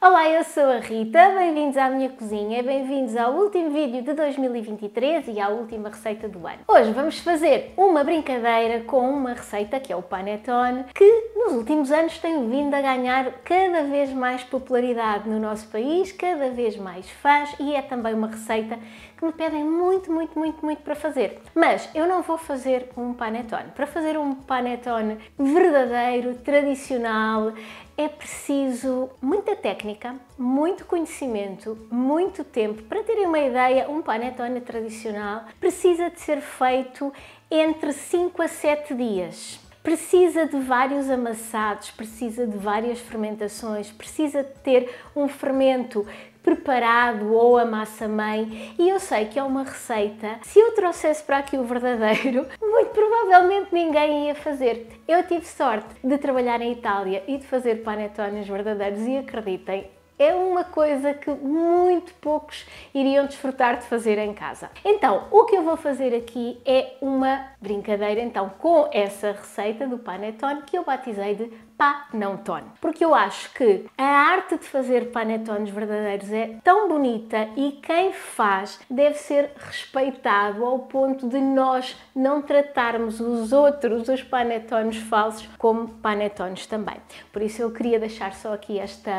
Olá, eu sou a Rita, bem-vindos à minha cozinha, bem-vindos ao último vídeo de 2023 e à última receita do ano. Hoje vamos fazer uma brincadeira com uma receita que é o panettone, que nos últimos anos tem vindo a ganhar cada vez mais popularidade no nosso país, cada vez mais fãs, e é também uma receita que me pedem muito para fazer. Mas eu não vou fazer um panettone. Para fazer um panettone verdadeiro, tradicional, é preciso muita técnica, muito conhecimento, muito tempo. Para terem uma ideia, um panettone tradicional precisa de ser feito entre 5 a 7 dias. Precisa de vários amassados, precisa de várias fermentações, precisa de ter um fermento preparado ou a massa-mãe, e eu sei que é uma receita, se eu trouxesse para aqui o verdadeiro, muito provavelmente ninguém ia fazer. Eu tive sorte de trabalhar em Itália e de fazer panettones verdadeiros e acreditem, é uma coisa que muito poucos iriam desfrutar de fazer em casa. Então, o que eu vou fazer aqui é uma brincadeira então com essa receita do panettone que eu batizei de Panão-tone, porque eu acho que a arte de fazer panettones verdadeiros é tão bonita e quem faz deve ser respeitado ao ponto de nós não tratarmos os outros, os panettones falsos, como panettones também. Por isso eu queria deixar só aqui este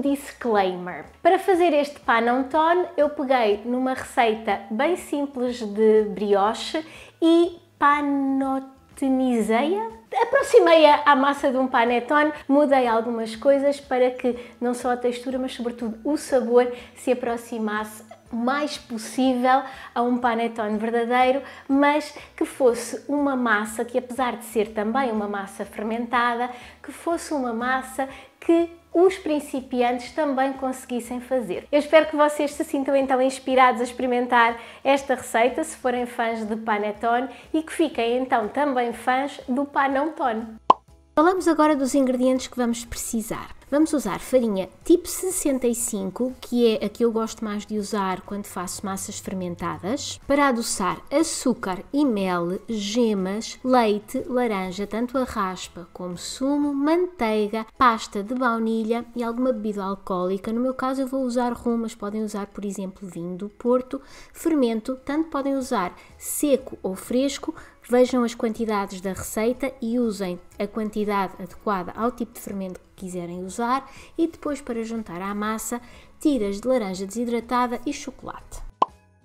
disclaimer. Para fazer este panão-tone eu peguei numa receita bem simples de brioche e panotenizei-a. Aproximei-a à massa de um panettone, mudei algumas coisas para que não só a textura, mas sobretudo o sabor se aproximasse o mais possível a um panettone verdadeiro, mas que fosse uma massa que, apesar de ser também uma massa fermentada, que fosse uma massa que os principiantes também conseguissem fazer. Eu espero que vocês se sintam então inspirados a experimentar esta receita, se forem fãs de panettone, e que fiquem então também fãs do panão-tone. Falamos agora dos ingredientes que vamos precisar. Vamos usar farinha tipo 65, que é a que eu gosto mais de usar quando faço massas fermentadas. Para adoçar, açúcar e mel, gemas, leite, laranja, tanto a raspa como sumo, manteiga, pasta de baunilha e alguma bebida alcoólica. No meu caso eu vou usar rum, mas podem usar, por exemplo, vinho do Porto. Fermento, tanto podem usar seco ou fresco. Vejam as quantidades da receita e usem a quantidade adequada ao tipo de fermento que quiserem usar, e depois, para juntar à massa, tiras de laranja desidratada e chocolate.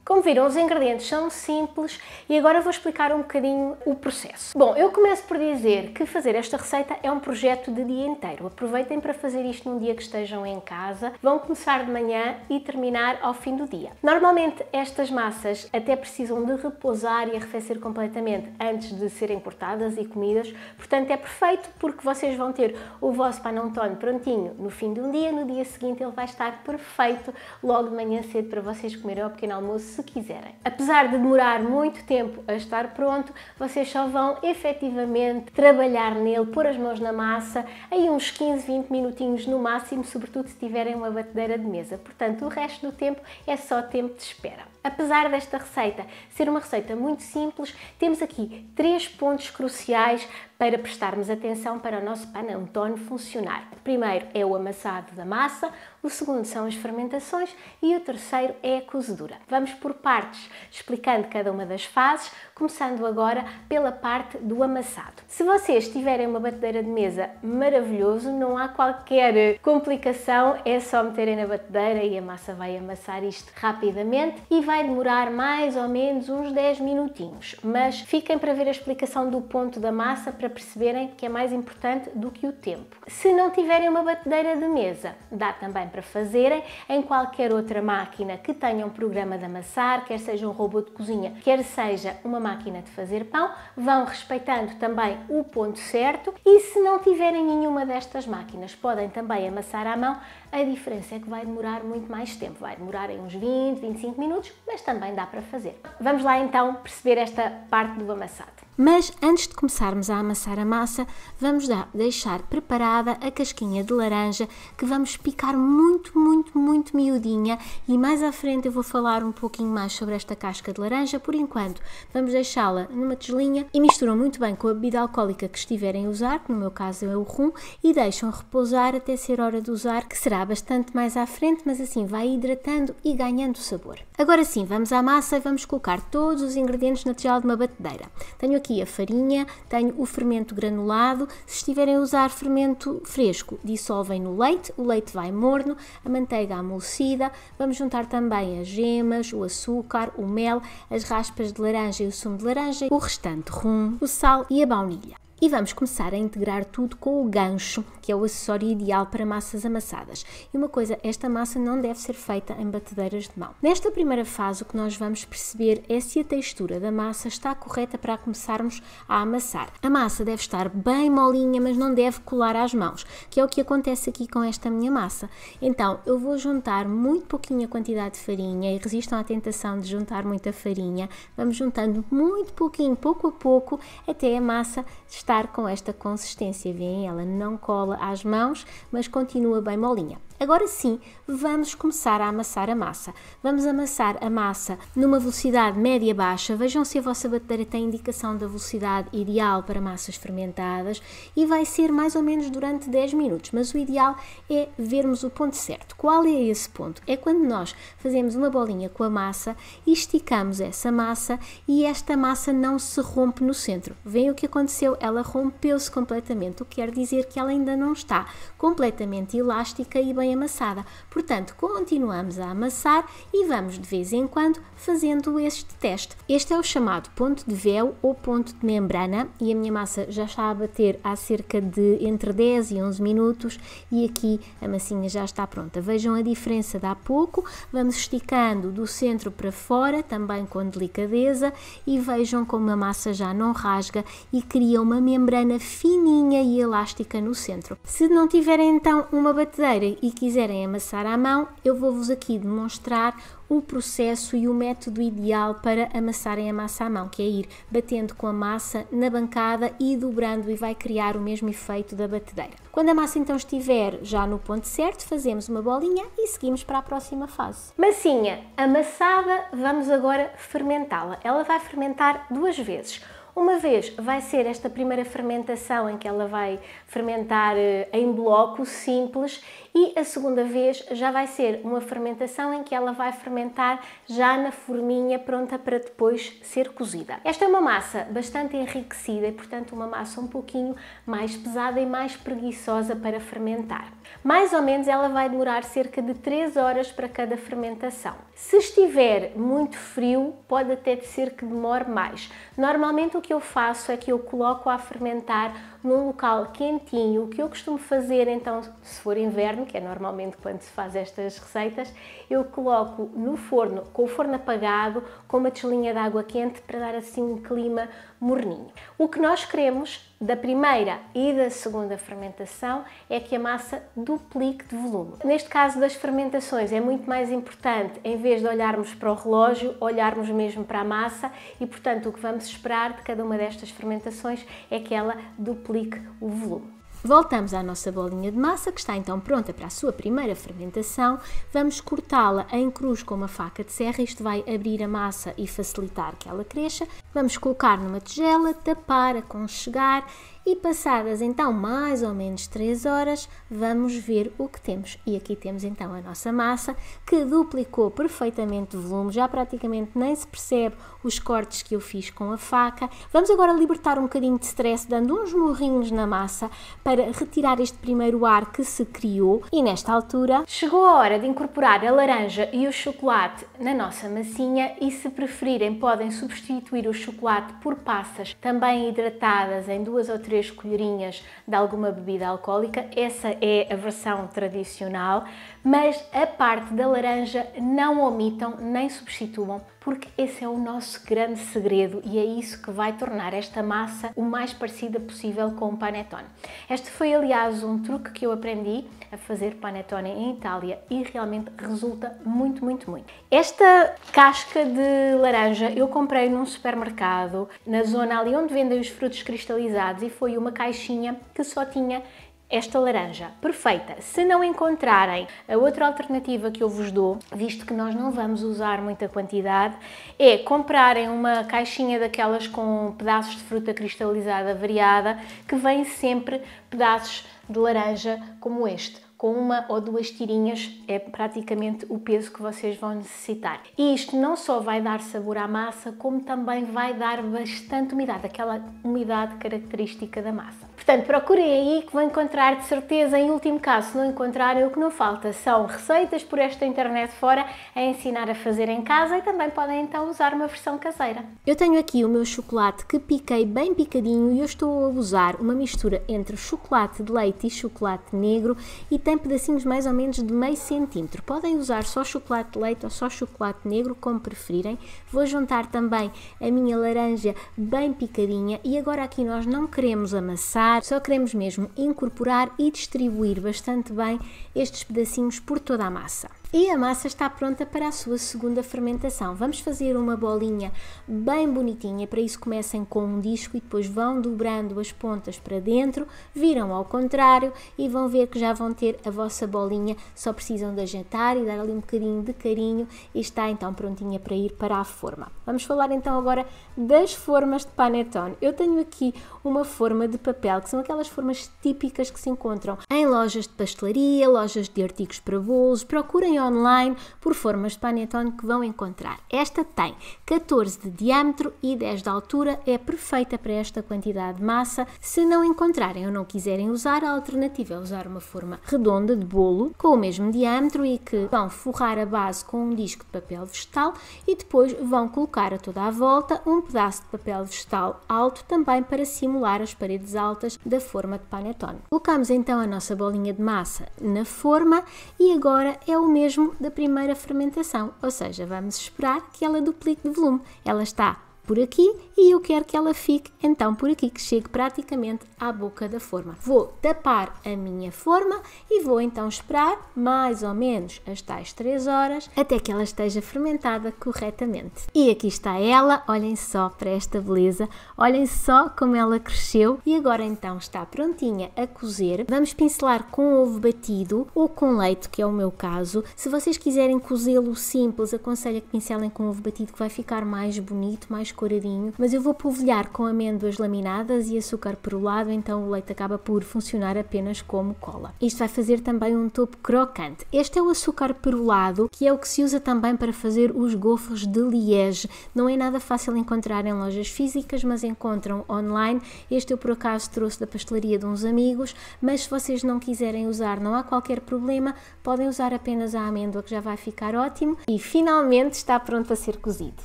Como viram, os ingredientes são simples e agora vou explicar um bocadinho o processo. Bom, eu começo por dizer que fazer esta receita é um projeto de dia inteiro. Aproveitem para fazer isto num dia que estejam em casa. Vão começar de manhã e terminar ao fim do dia. Normalmente estas massas até precisam de repousar e arrefecer completamente antes de serem cortadas e comidas. Portanto, é perfeito porque vocês vão ter o vosso panão-tone prontinho no fim de um dia. No dia seguinte ele vai estar perfeito logo de manhã cedo para vocês comerem ao pequeno almoço, se quiserem. Apesar de demorar muito tempo a estar pronto, vocês só vão efetivamente trabalhar nele, pôr as mãos na massa, aí uns 15, 20 minutinhos no máximo, sobretudo se tiverem uma batedeira de mesa. Portanto, o resto do tempo é só tempo de espera. Apesar desta receita ser uma receita muito simples, temos aqui 3 pontos cruciais para prestarmos atenção para o nosso panão-tone funcionar. O primeiro é o amassado da massa, o segundo são as fermentações e o terceiro é a cozedura. Vamos por partes, explicando cada uma das fases, começando agora pela parte do amassado. Se vocês tiverem uma batedeira de mesa, maravilhoso, não há qualquer complicação, é só meterem na batedeira e a massa vai amassar isto rapidamente e vai demorar mais ou menos uns 10 minutinhos. Mas fiquem para ver a explicação do ponto da massa para perceberem que é mais importante do que o tempo. Se não tiverem uma batedeira de mesa, dá também para fazerem em qualquer outra máquina que tenha um programa de amassar, quer seja um robô de cozinha, quer seja uma máquina de fazer pão, vão respeitando também o ponto certo, e se não tiverem nenhuma destas máquinas, podem também amassar à mão. A diferença é que vai demorar muito mais tempo, vai demorar uns 20, 25 minutos, mas também dá para fazer. Vamos lá então perceber esta parte do amassado. Mas antes de começarmos a amassar a massa, vamos deixar preparada a casquinha de laranja, que vamos picar muito miudinha, e mais à frente eu vou falar um pouquinho mais sobre esta casca de laranja. Por enquanto, vamos deixá-la numa tigelinha e misturam muito bem com a bebida alcoólica que estiverem a usar, que no meu caso é o rum, e deixam repousar até ser hora de usar, que será bastante mais à frente, mas assim vai hidratando e ganhando sabor. Agora sim, vamos à massa e vamos colocar todos os ingredientes na tigela de uma batedeira. Tenho aqui a farinha, tenho o fermento granulado. Se estiverem a usar fermento fresco, dissolvem no leite, o leite vai morno, a manteiga amolecida. Vamos juntar também as gemas, o açúcar, o mel, as raspas de laranja e o sumo de laranja, o restante rum, o sal e a baunilha. E vamos começar a integrar tudo com o gancho, que é o acessório ideal para massas amassadas. E uma coisa, esta massa não deve ser feita em batedeiras de mão. Nesta primeira fase, o que nós vamos perceber é se a textura da massa está correta para começarmos a amassar. A massa deve estar bem molinha, mas não deve colar às mãos, que é o que acontece aqui com esta minha massa. Então, eu vou juntar muito pouquinha quantidade de farinha, e resistam à tentação de juntar muita farinha. Vamos juntando muito pouquinho, pouco a pouco, até a massa estar com esta consistência. Veem, ela não cola às mãos, mas continua bem molinha. Agora sim, vamos começar a amassar a massa. Vamos amassar a massa numa velocidade média-baixa. Vejam se a vossa batedeira tem indicação da velocidade ideal para massas fermentadas, e vai ser mais ou menos durante 10 minutos, mas o ideal é vermos o ponto certo. Qual é esse ponto? É quando nós fazemos uma bolinha com a massa e esticamos essa massa, e esta massa não se rompe no centro. Veem o que aconteceu? Ela rompeu-se completamente, o que quer dizer que ela ainda não está completamente elástica e bem amassada. Portanto, continuamos a amassar e vamos de vez em quando fazendo este teste. Este é o chamado ponto de véu ou ponto de membrana, e a minha massa já está a bater há cerca de entre 10 e 11 minutos, e aqui a massinha já está pronta. Vejam a diferença de há pouco. Vamos esticando do centro para fora, também com delicadeza, e vejam como a massa já não rasga e cria uma membrana fininha e elástica no centro. Se não tiverem então uma batedeira e quiserem amassar à mão, eu vou-vos aqui demonstrar o processo e o método ideal para amassarem a massa à mão, que é ir batendo com a massa na bancada e dobrando, e vai criar o mesmo efeito da batedeira. Quando a massa então estiver já no ponto certo, fazemos uma bolinha e seguimos para a próxima fase. Massinha amassada, vamos agora fermentá-la. Ela vai fermentar 2 vezes. Uma vez vai ser esta primeira fermentação, em que ela vai fermentar em bloco simples, e a segunda vez já vai ser uma fermentação em que ela vai fermentar já na forminha, pronta para depois ser cozida. Esta é uma massa bastante enriquecida e, portanto, uma massa um pouquinho mais pesada e mais preguiçosa para fermentar. Mais ou menos ela vai demorar cerca de 3 horas para cada fermentação. Se estiver muito frio, pode até ser que demore mais. Normalmente o que eu faço é que eu coloco a fermentar num local quentinho. O que eu costumo fazer então, se for inverno, que é normalmente quando se faz estas receitas, eu coloco no forno, com o forno apagado, com uma tigelinha de água quente, para dar assim um clima morninho. O que nós queremos da primeira e da segunda fermentação é que a massa duplique de volume. Neste caso das fermentações é muito mais importante, em vez de olharmos para o relógio, olharmos mesmo para a massa, e portanto o que vamos esperar de cada uma destas fermentações é que ela duplique o volume. Voltamos à nossa bolinha de massa, que está então pronta para a sua primeira fermentação. Vamos cortá-la em cruz com uma faca de serra, isto vai abrir a massa e facilitar que ela cresça. Vamos colocar numa tigela, tapar, aconchegar, e passadas então mais ou menos 3 horas, vamos ver o que temos. E aqui temos então a nossa massa, que duplicou perfeitamente de volume, já praticamente nem se percebe os cortes que eu fiz com a faca. Vamos agora libertar um bocadinho de stress, dando uns murrinhos na massa, para retirar este primeiro ar que se criou. E nesta altura chegou a hora de incorporar a laranja e o chocolate na nossa massinha, e se preferirem podem substituir o chocolate por passas também hidratadas em 2 ou 3 colherinhas de alguma bebida alcoólica. Essa é a versão tradicional, mas a parte da laranja não omitam nem substituam porque esse é o nosso grande segredo e é isso que vai tornar esta massa o mais parecida possível com o panettone. Este foi, aliás, um truque que eu aprendi a fazer panettone em Itália e realmente resulta muito, muito, muito. Esta casca de laranja eu comprei num supermercado, na zona ali onde vendem os frutos cristalizados, e foi uma caixinha que só tinha esta laranja, perfeita. Se não encontrarem, a outra alternativa que eu vos dou, visto que nós não vamos usar muita quantidade, é comprarem uma caixinha daquelas com pedaços de fruta cristalizada variada, que vem sempre pedaços de laranja como este. Com uma ou duas tirinhas é praticamente o peso que vocês vão necessitar. E isto não só vai dar sabor à massa, como também vai dar bastante umidade, aquela umidade característica da massa. Portanto, procurem aí que vão encontrar de certeza. Em último caso, se não encontrarem, o que não falta são receitas por esta internet fora a ensinar a fazer em casa, e também podem então usar uma versão caseira. Eu tenho aqui o meu chocolate que piquei bem picadinho e eu estou a usar uma mistura entre chocolate de leite e chocolate negro e tem pedacinhos mais ou menos de meio centímetro. Podem usar só chocolate de leite ou só chocolate negro, como preferirem. Vou juntar também a minha laranja bem picadinha e agora aqui nós não queremos amassar, só queremos mesmo incorporar e distribuir bastante bem estes pedacinhos por toda a massa. E a massa está pronta para a sua segunda fermentação. Vamos fazer uma bolinha bem bonitinha, para isso comecem com um disco e depois vão dobrando as pontas para dentro, viram ao contrário e vão ver que já vão ter a vossa bolinha, só precisam de ajeitar e dar ali um bocadinho de carinho e está então prontinha para ir para a forma. Vamos falar então agora das formas de panettone. Eu tenho aqui uma forma de papel, que são aquelas formas típicas que se encontram em lojas de pastelaria, lojas de artigos para bolos. Procurem online por formas de panettone que vão encontrar. Esta tem 14 de diâmetro e 10 de altura, é perfeita para esta quantidade de massa. Se não encontrarem ou não quiserem usar, a alternativa é usar uma forma redonda de bolo com o mesmo diâmetro e que vão forrar a base com um disco de papel vegetal e depois vão colocar a toda a volta um pedaço de papel vegetal alto, também para simular as paredes altas da forma de panettone. Colocamos então a nossa bolinha de massa na forma e agora é o mesmo da primeira fermentação, ou seja, vamos esperar que ela duplique de volume. Ela está por aqui e eu quero que ela fique então por aqui, que chegue praticamente à boca da forma. Vou tapar a minha forma e vou então esperar mais ou menos as tais 3 horas até que ela esteja fermentada corretamente. E aqui está ela, olhem só para esta beleza, olhem só como ela cresceu e agora então está prontinha a cozer. Vamos pincelar com ovo batido ou com leite, que é o meu caso. Se vocês quiserem cozê-lo simples, aconselho que pincelem com ovo batido, que vai ficar mais bonito, mais coloradinho, mas eu vou polvilhar com amêndoas laminadas e açúcar perolado, então o leite acaba por funcionar apenas como cola. Isto vai fazer também um topo crocante. Este é o açúcar perolado, que é o que se usa também para fazer os gofres de Liège. Não é nada fácil encontrar em lojas físicas, mas encontram online. Este eu por acaso trouxe da pastelaria de uns amigos, mas se vocês não quiserem usar, não há qualquer problema, podem usar apenas a amêndoa, que já vai ficar ótimo. E finalmente está pronto a ser cozido.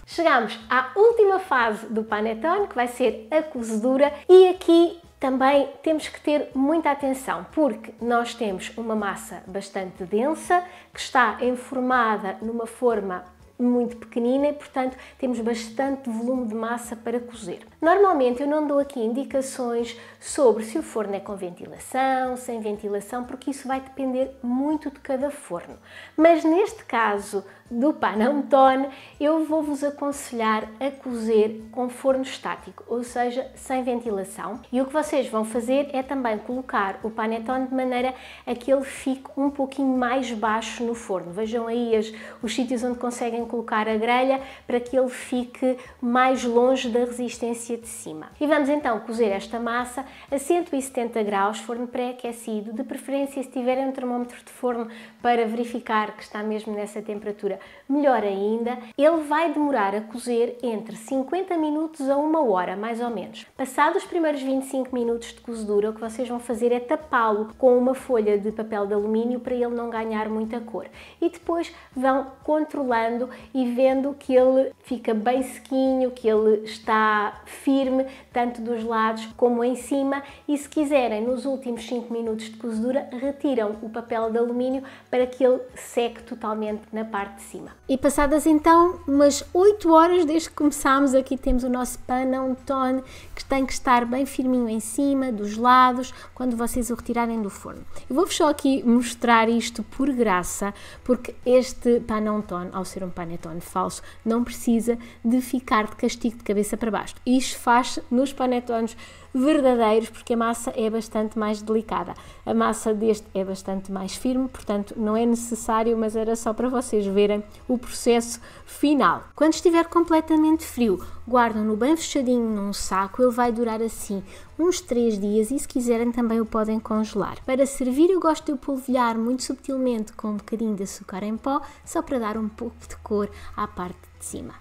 Chegamos à última fase do panettone, que vai ser a cozedura, e aqui também temos que ter muita atenção, porque nós temos uma massa bastante densa, que está enformada numa forma muito pequenina e, portanto, temos bastante volume de massa para cozer. Normalmente eu não dou aqui indicações sobre se o forno é com ventilação, sem ventilação, porque isso vai depender muito de cada forno. Mas neste caso do panettone, eu vou-vos aconselhar a cozer com forno estático, ou seja, sem ventilação. E o que vocês vão fazer é também colocar o panettone de maneira a que ele fique um pouquinho mais baixo no forno. Vejam aí os sítios onde conseguem colocar a grelha para que ele fique mais longe da resistência de cima. E vamos então cozer esta massa a 170 graus, forno pré-aquecido, de preferência se tiverem um termómetro de forno para verificar que está mesmo nessa temperatura, melhor ainda. Ele vai demorar a cozer entre 50 minutos a 1 hora, mais ou menos. Passados os primeiros 25 minutos de cozedura, o que vocês vão fazer é tapá-lo com uma folha de papel de alumínio para ele não ganhar muita cor. E depois vão controlando e vendo que ele fica bem sequinho, que ele está firme, tanto dos lados como em cima, e se quiserem, nos últimos 5 minutos de cozedura, retiram o papel de alumínio para que ele seque totalmente na parte de cima. E passadas então umas 8 horas desde que começámos, aqui temos o nosso panettone, que tem que estar bem firminho em cima, dos lados, quando vocês o retirarem do forno. Eu vou-vos só aqui mostrar isto por graça, porque este panettone, ao ser um panettone falso, não precisa de ficar de castigo de cabeça para baixo. Isto faz nos panettones verdadeiros, porque a massa é bastante mais delicada. A massa deste é bastante mais firme, portanto não é necessário, mas era só para vocês verem o processo final. Quando estiver completamente frio, guardam-no bem fechadinho num saco, ele vai durar assim uns 3 dias e se quiserem também o podem congelar. Para servir eu gosto de o polvilhar muito subtilmente com um bocadinho de açúcar em pó, só para dar um pouco de cor à parte de cima.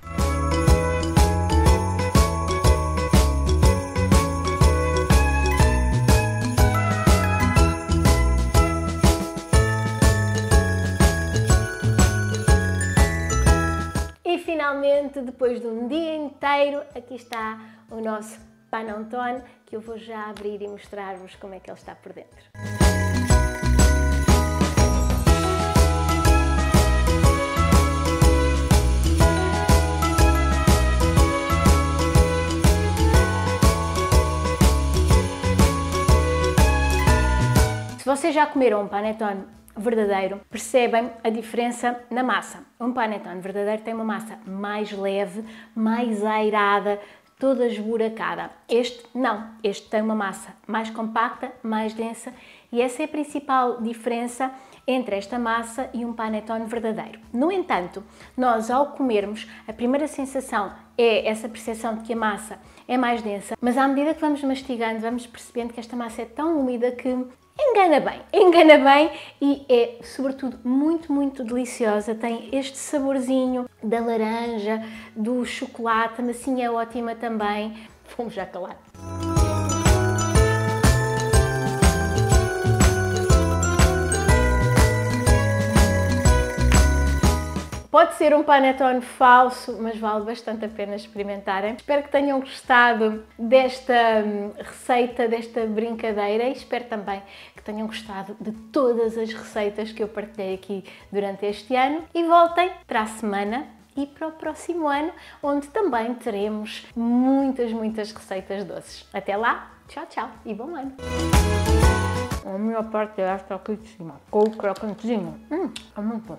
E finalmente, depois de um dia inteiro, aqui está o nosso panettone, que eu vou já abrir e mostrar-vos como é que ele está por dentro. Se vocês já comeram um panettone verdadeiro, percebem a diferença na massa. Um panettone verdadeiro tem uma massa mais leve, mais airada, toda esburacada. Este não, este tem uma massa mais compacta, mais densa, e essa é a principal diferença entre esta massa e um panettone verdadeiro. No entanto, nós ao comermos, a primeira sensação é essa percepção de que a massa é mais densa, mas à medida que vamos mastigando, vamos percebendo que esta massa é tão úmida que engana bem e é sobretudo muito deliciosa. Tem este saborzinho da laranja, do chocolate, a massinha é ótima também. Vamos já calar. Pode ser um panettone falso, mas vale bastante a pena experimentarem. Espero que tenham gostado desta receita, desta brincadeira, e espero também que tenham gostado de todas as receitas que eu partilhei aqui durante este ano. E voltem para a semana e para o próximo ano, onde também teremos muitas receitas doces. Até lá, tchau e bom ano! A minha parte é esta aqui de cima, com o crocantezinho. É muito bom.